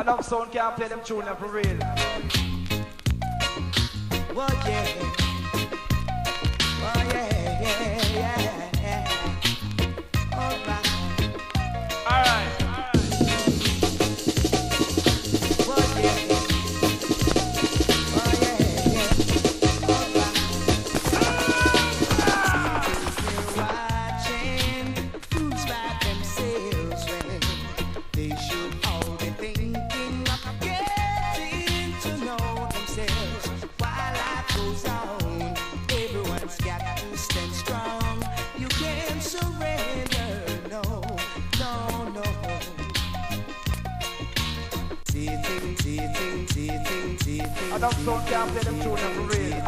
Enough sound can't play them tune for real. Oh yeah. Oh yeah, yeah, yeah. Alright. Alright. Oh yeah. Oh yeah, yeah. Alright. They're watching fools by themselves when they should all be thinking of getting to know themselves. While life goes on, everyone's got to stand strong. You can't surrender, no, no, no. Enough sound can't play them tune for real.